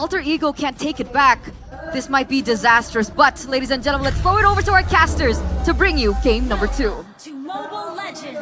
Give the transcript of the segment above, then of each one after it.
Alter Ego can't take it back. This might be disastrous, but ladies and gentlemen, let's throw it over to our casters to bring you game number 2. To Mobile Legends.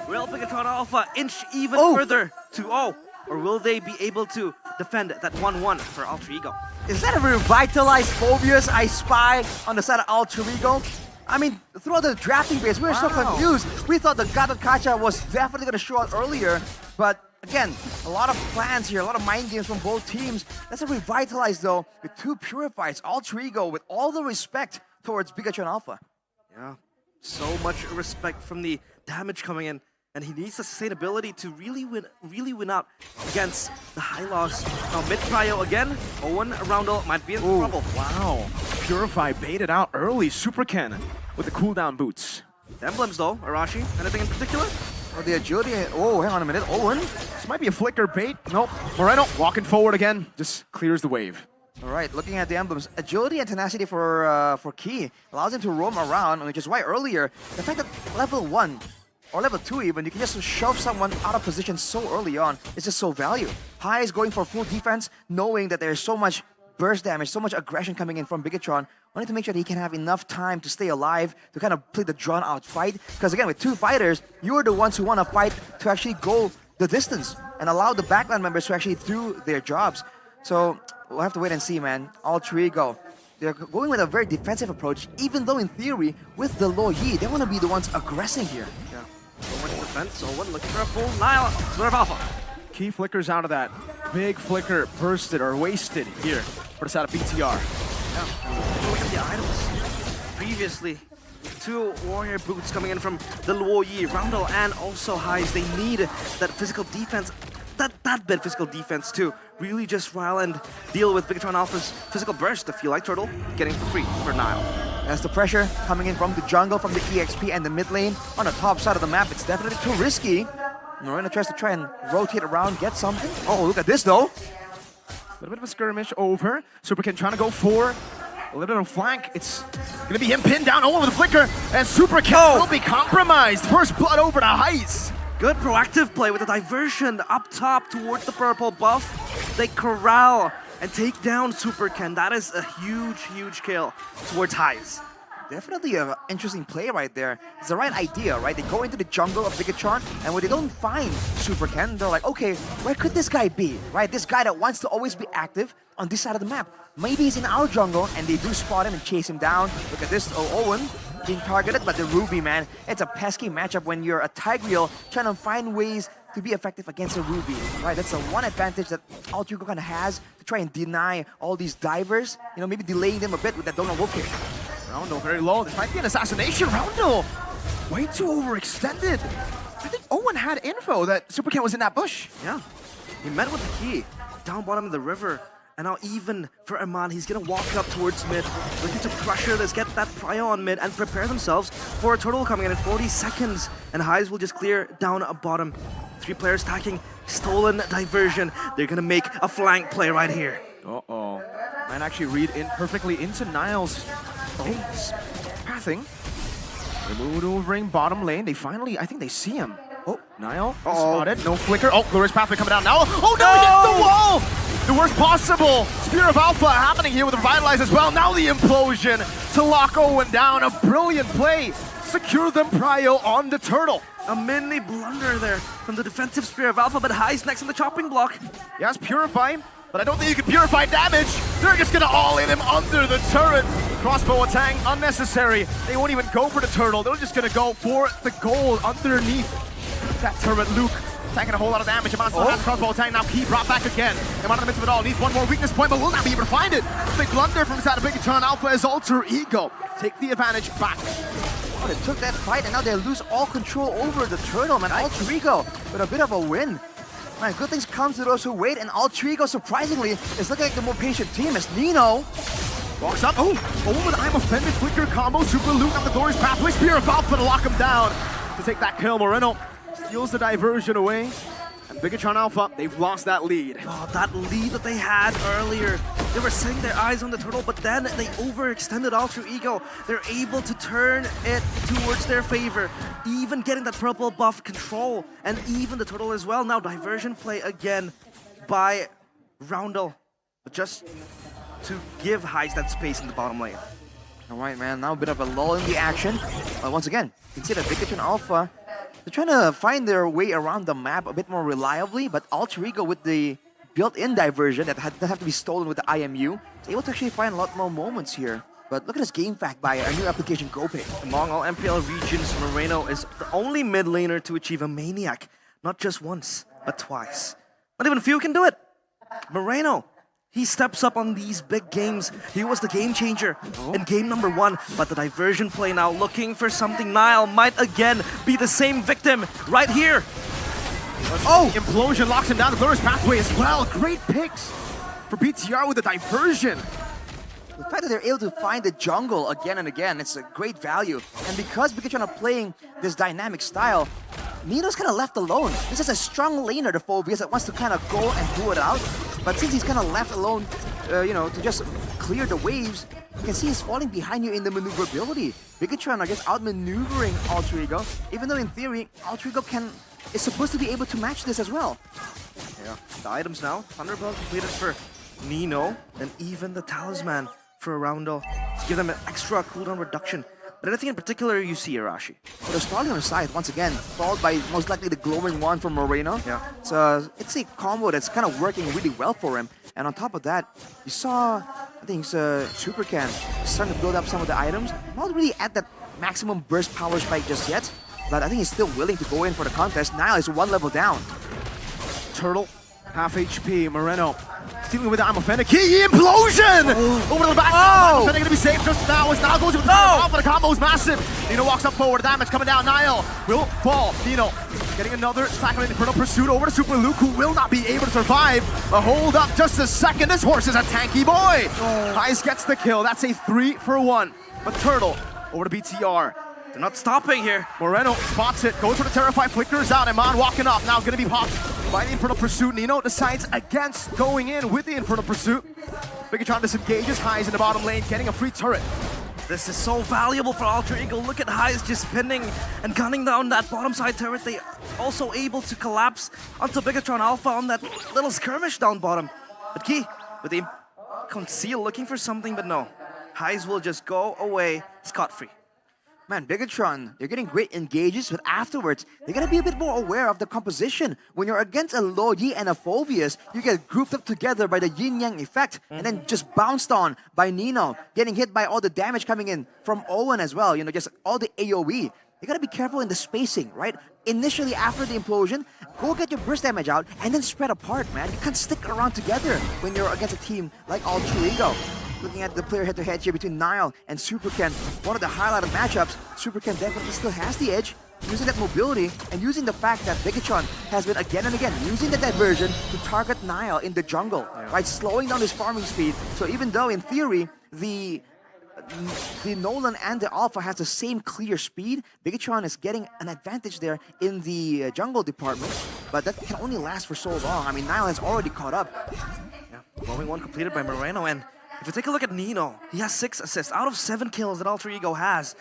Will Bigetron Alpha inch even further to 0? Or will they be able to defend that 1-1 for Alter Ego? Is that a revitalized Mobius I spy on the side of Alter Ego? I mean, throughout the drafting phase, we were so confused. We thought the Gato Kacha was definitely going to show up earlier, but again, a lot of plans here, a lot of mind games from both teams. That's a revitalized though, with 2 Purifies, Alter Ego, with all the respect towards Bigetron Alpha. Yeah, so much respect from the damage coming in, and he needs the sustainability to really win out against the high loss. Now mid prio again, Owen Roundel might be in trouble. Wow, Purify baited out early, Super Ken with the cooldown boots. The emblems though, Arashi, anything in particular? Oh, the agility, oh, hang on a minute, Owen. This might be a flicker bait. Nope, Moreno walking forward again, just clears the wave. All right, looking at the emblems, agility and tenacity for Key allows him to roam around, which is why earlier, the fact that level 1 or level 2 even, you can just shove someone out of position so early on, is just so value. High is going for full defense, knowing that there's so much burst damage, so much aggression coming in from Bigetron, wanting to make sure that he can have enough time to stay alive, to kind of play the drawn-out fight. Because again, with 2 fighters, you're the ones who want to fight to actually go the distance and allow the backline members to actually do their jobs. So we'll have to wait and see, man. Alter Ego, they're going with a very defensive approach, even though in theory, with the low Yi, they want to be the ones aggressing here. Yeah, so much defense, Owen looking for a full Nile, Swerve Alpha. Key flickers out of that. Big flicker bursted or wasted here for the side of BTR. Yeah, look at the items. Previously, 2 warrior boots coming in from the Luo Yi, Roundel, and also Highs. They need that physical defense, that bit physical defense to really just rile and deal with Bigetron Alpha's physical burst. The Feel Like Turtle getting for free for Nile. As the pressure coming in from the jungle, from the EXP and the mid lane on the top side of the map, it's definitely too risky. Moreno tries to try and rotate around, get something. Oh, look at this though. A little bit of a skirmish over. Super Ken trying to go for a little bit of flank. It's going to be him pinned down over the flicker, and Super Ken will be compromised. First blood over to Heist. Good proactive play with a diversion up top towards the purple buff. They corral and take down Super Ken. That is a huge kill towards Highs. Definitely an interesting play right there. It's the right idea, right? They go into the jungle of Bigetron, and when they don't find Super Ken, they're like, okay, where could this guy be, right? This guy that wants to always be active on this side of the map. Maybe he's in our jungle, and they do spot him and chase him down. Look at this, Owen being targeted, but the Ruby, man, it's a pesky matchup when you're a Tigreal trying to find ways to be effective against a Ruby, right? That's the one advantage that Alter Ego kind of has to try and deny all these divers, you know, maybe delaying them a bit with that Donut Wolf kick. Roundel very low. This might be an assassination. Roundel way too overextended. I think Owen had info that Super Ken was in that bush. Yeah, he met with the Key down bottom of the river. And now even for Aman, he's going to walk up towards mid, looking to pressure this, get that prio on mid, and prepare themselves for a turtle coming in 40 seconds. And Highs will just clear down a bottom. 3 players stacking, stolen diversion. They're going to make a flank play right here. Uh-oh. Might actually read in perfectly into Nile's pathing. They're maneuvering bottom lane. They finally, I think they see him. Oh, Nile spotted. No flicker. Oh, Glorious Pathway coming down now. Oh no, he hits the wall! The worst possible. Spear of Alpha happening here with Revitalize as well. Now the implosion to lock Owen down. A brilliant play. Secure them prio on the turtle. A mini blunder there from the defensive Spear of Alpha, but Highs next in the chopping block. Yes, Purify, but I don't think you can Purify damage. They're just gonna all-in him under the turret. Crossbow attack, unnecessary. They won't even go for the turtle. They're just gonna go for the gold underneath that turret. Luke taking a whole lot of damage. Aman still has crossbow attack now. Key brought back again. Aman in the midst of it all. Needs one more weakness point, but will not be able to find it. Big blunder from inside of Bigetron Alpha as Alter Ego take the advantage back. Oh, they took that fight, and now they lose all control over the turtle, man. Alter Ego with a bit of a win. Man, good things come to those who wait, and Alter Ego, surprisingly, is looking like the more patient team as Nino walks up. Oh, with I'm Offended flicker combo. Super Luke on the Glorious Pathway. Spear of Alpha to lock him down. To take that kill, Moreno steals the diversion away. And Bigetron Alpha, they've lost that lead. Oh, that lead that they had earlier. They were setting their eyes on the turtle, but then they overextended Alter Ego. They're able to turn it towards their favor, even getting that purple buff control, and even the turtle as well. Now diversion play again by Roundel, just to give Heist that space in the bottom lane. All right, man. Now a bit of a lull in the action. But once again, you can see that Bigetron Alpha, they're trying to find their way around the map a bit more reliably, but Alter Ego with the built-in diversion that doesn't have to be stolen with the IMU is able to actually find a lot more moments here. But look at this game fact by our new application, GoPay. Among all MPL regions, Moreno is the only mid laner to achieve a Maniac, not just once, but twice. Not even few can do it. Moreno, he steps up on these big games. He was the game changer in game number 1, but the diversion play now looking for something. Nile might again be the same victim right here. Oh! Implosion locks him down the Blur's pathway as well. Great picks for BTR with the diversion. The fact that they're able to find the jungle again and again, it's a great value. And because Bigetron are playing this dynamic style, Nino's kind of left alone. This is a strong laner, the Phobius, that wants to kind of go and do it out. But since he's kind of left alone, you know, to just clear the waves, you can see he's falling behind you in the maneuverability. Bigetron are just outmaneuvering Alter Ego, even though in theory, Alter Ego is supposed to be able to match this as well. Yeah, the items now, Thunderbolt completed for Nino, and even the Talisman for Roundel to give them an extra cooldown reduction. But anything in particular you see, Arashi? Well, they're starting on the side once again, followed by most likely the glowing one from Moreno. Yeah. So it's a combo that's kind of working really well for him. And on top of that, you saw, I think Supercan starting to build up some of the items. Not really at that maximum burst power spike just yet, but I think he's still willing to go in for the contest. Now he's 1 level down. Turtle, half HP. Moreno dealing with the Arm of Fennec. Key implosion! Over to the back. Oh! Fennec gonna be safe just now. As now goes with the top, but the combo is massive. Nino walks up forward. Damage coming down. Nile will fall. Nino getting another stack of Infernal Pursuit over to Super Luke, who will not be able to survive. A hold up just a second. This horse is a tanky boy. Heist gets the kill. That's a 3-for-1. But Turtle over to BTR. They're not stopping here. Moreno spots it, goes for the Terrify, flickers out. Iman walking up, now gonna be popped by the Infernal Pursuit. Nino decides against going in with the Infernal Pursuit. Bigetron disengages, Highs in the bottom lane, getting a free turret. This is so valuable for Alter Ego. Look at Heist just pinning and gunning down that bottom side turret. They also able to collapse onto Bigetron Alpha on that little skirmish down bottom. But Key, with the conceal, looking for something, but no. Heist will just go away scot-free. Man, Bigetron, they're getting great engages, but afterwards, they gotta be a bit more aware of the composition. When you're against a Logi and a Phobius, you get grouped up together by the yin-yang effect, and then just bounced on by Nino, getting hit by all the damage coming in from Owen as well, you know, just all the AoE. You gotta be careful in the spacing, right? Initially, after the implosion, go get your burst damage out, and then spread apart, man. You can't stick around together when you're against a team like Alter Ego. Looking at the player head-to-head here between Nile and Supercan, one of the highlighted matchups, Supercan definitely still has the edge, using that mobility and using the fact that Bigetron has been again and again using the diversion to target Nile in the jungle, right? Slowing down his farming speed. So even though in theory, the Nolan and the Alpha has the same clear speed, Bigetron is getting an advantage there in the jungle department, but that can only last for so long. I mean, Nile has already caught up. Yeah, glowing one completed by Moreno, and if you take a look at Nino, he has 6 assists out of 7 kills that Alter Ego has.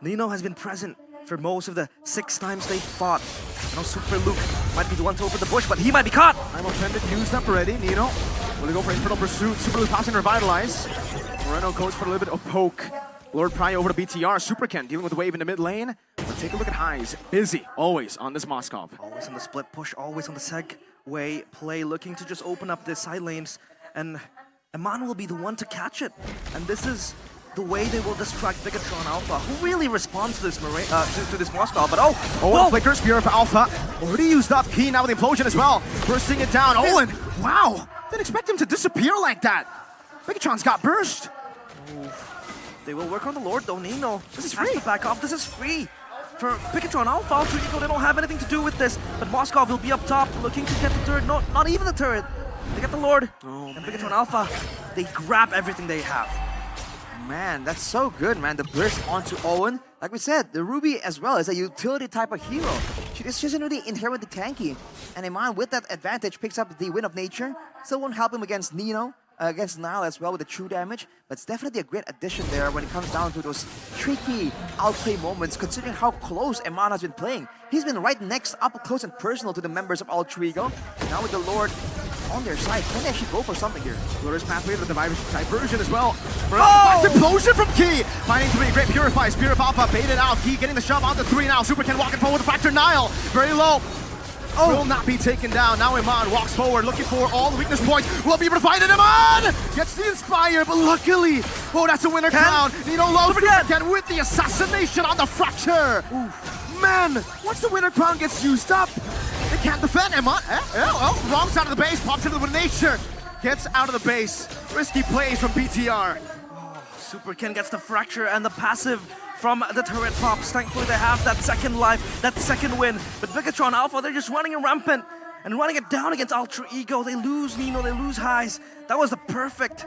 Nino has been present for most of the 6 times they fought. I know Super Luke might be the one to open the bush, but he might be caught. I'm offended, used up already. Nino will go for Infernal Pursuit. Super Luke passing Revitalize. Moreno goes for a little bit of poke. Lord Pry over to BTR. Supercan dealing with the wave in the mid lane. But take a look at Highs. Busy, always on this Moskov. Always on the split push, always on the segue play, looking to just open up the side lanes. And Iman will be the one to catch it. And this is the way they will distract Bigetron Alpha, who really responds to this to this Moskov. But Owen flicker, Spear for Alpha. Already used up. Key now with the implosion as well. Bursting it down. Owen, wow. Didn't expect him to disappear like that. Bigetron's got burst. They will work on the Lord though. Nino, This is has free. to back off. This is free. For Bigetron Alpha, Alter Ego, they don't have anything to do with this. But Moskov will be up top, looking to get the turret. No, not even the turret. They get the Lord. And Bigetron Alpha, they grab everything they have. Man, that's so good, man. The burst onto Owen. Like we said, the Ruby as well is a utility type of hero. She isn't really inherently tanky. And Iman, with that advantage, picks up the Wind of Nature. Still won't help him against Nino, against Nile as well with the true damage. But it's definitely a great addition there when it comes down to those tricky outplay moments, considering how close Iman has been playing. He's been right next, up close and personal to the members of Alter Ego. Now with the Lord on their side. Can they actually go for something here? Glorious pathway to the diversion as well. Oh! Explosion from Key! Finding three, great purify, Spirit of Alpha, baited out. Key getting the shove on the three now. Super Ken walking forward with Fracture Nile. Very low. Will not be taken down. Now Iman walks forward, looking for all the weakness points. Will be able to find it. Iman gets the Inspire, but luckily, that's a winner crown. Nino low again with the assassination on the Fracture. Oof. Man, once the winner crown gets used up, they can't defend. Iman, wrong side of the base, pops into the nature, gets out of the base. Risky plays from BTR. Super Ken gets the Fracture and the passive from the turret pops. Thankfully they have that second life, that second win. But Bigetron Alpha, they're just running it rampant and running it down against Ultra Ego. They lose Nino, they lose Highs. That was the perfect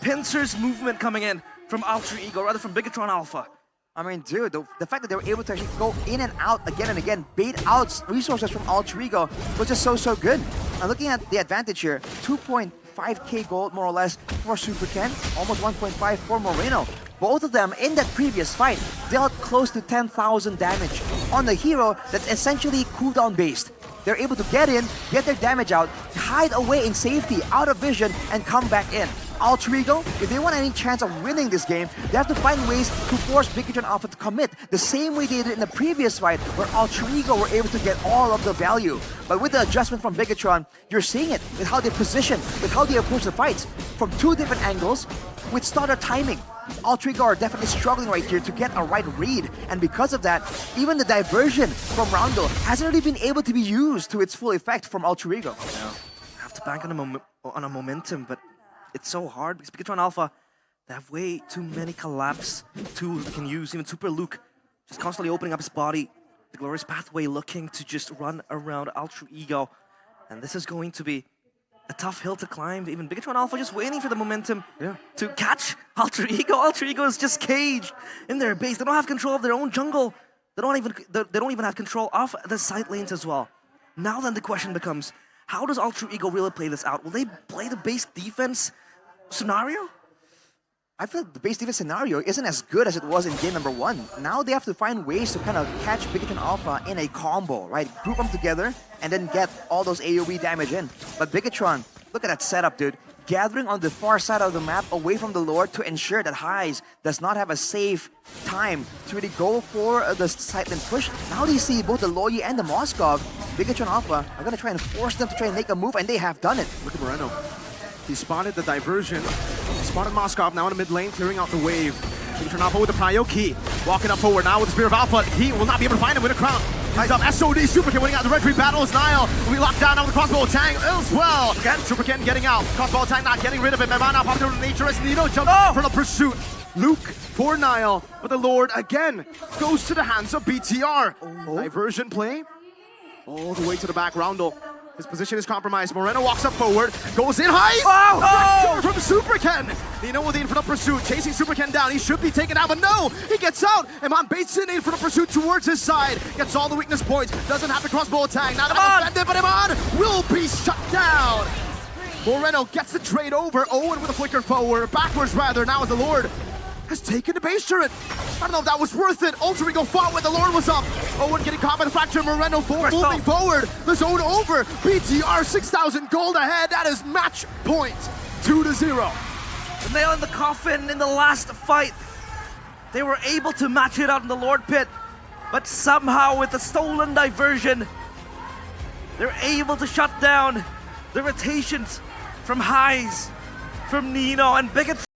pincers movement coming in from Ultra Ego, rather from Bigetron Alpha. I mean, dude, the fact that they were able to actually go in and out again and again, bait out resources from Ultra Ego was just so good. Now looking at the advantage here, 2.5k gold more or less for Super Ken, almost 1.5 for Moreno. Both of them in that previous fight dealt close to 10,000 damage on the hero that's essentially cooldown based. They're able to get in, get their damage out, hide away in safety, out of vision, and come back in. Ultra Ego, if they want any chance of winning this game, they have to find ways to force Bigetron Alpha to commit, the same way they did in the previous fight, where Ultra Ego were able to get all of the value. But with the adjustment from Bigetron, you're seeing it with how they position, with how they approach the fights, from two different angles, with starter timing. Ultra Ego are definitely struggling right here to get a right read, and because of that, even the diversion from Rondo hasn't really been able to be used to its full effect from Ultra Ego. Yeah. Have to bank on a momentum, but it's so hard because Bigetron Alpha, they have way too many collapse tools they can use. Even Super Luke just constantly opening up his body. The Glorious Pathway looking to just run around Ultra Ego, and this is going to be a tough hill to climb. Even Bigetron Alpha just waiting for the momentum to catch Ultra Ego. Ultra Ego is just caged in their base. They don't have control of their own jungle. They don't even have control of the side lanes as well. Now then the question becomes, how does Ultra Ego really play this out? Will they play the base defense scenario? I feel like the base defense scenario isn't as good as it was in game number 1. Now they have to find ways to kind of catch Bigetron Alpha in a combo, right? Group them together and then get all those AoE damage in. But Bigetron, look at that setup, dude. Gathering on the far side of the map away from the Lord to ensure that Highs does not have a safe time to really go for the sideline push. Now they see both the Loyi and the Moskov. Bigetron Alpha are going to try and force them to try and make a move, and they have done it. Look at Moreno. He spotted the diversion. He spotted Moskov now in the mid lane, clearing out the wave. Bigetron Alpha with the Prio Key. Walking up forward now with the Spirit of Alpha. He will not be able to find him with a crown. He's up SOD. Super Ken winning out the Red Tree battle as Nile will be locked down now with the Crossbow Tang as well. Again, Super Ken getting out. Crossbow Tang not getting rid of it. Memana now popping over to nature as Nino jumps for the pursuit. Luke for Nile, but the Lord again goes to the hands of BTR. Diversion play all the way to the back. Roundel. His position is compromised. Moreno walks up forward, goes in high. From Super Ken. Nino with the infinite pursuit, chasing Super Ken down. He should be taken out, but no, he gets out. Iman baits in for the pursuit towards his side. Gets all the weakness points. Doesn't have the crossbow attack. Now defended, but Iman will be shut down. Moreno gets the trade over. Owen with a flicker forward, backwards rather. Now as the Lord has taken the base turret. I don't know if that was worth it. Ultra Ego fought when the Lord was up. Owen getting caught by the Fracture. Moreno moving forward. The zone over. BTR 6,000 gold ahead. That is match point. 2-0. The nail in the coffin in the last fight. They were able to match it out in the Lord Pit, but somehow with the stolen diversion, they're able to shut down the rotations from Highs, from Nino, and Bigetron.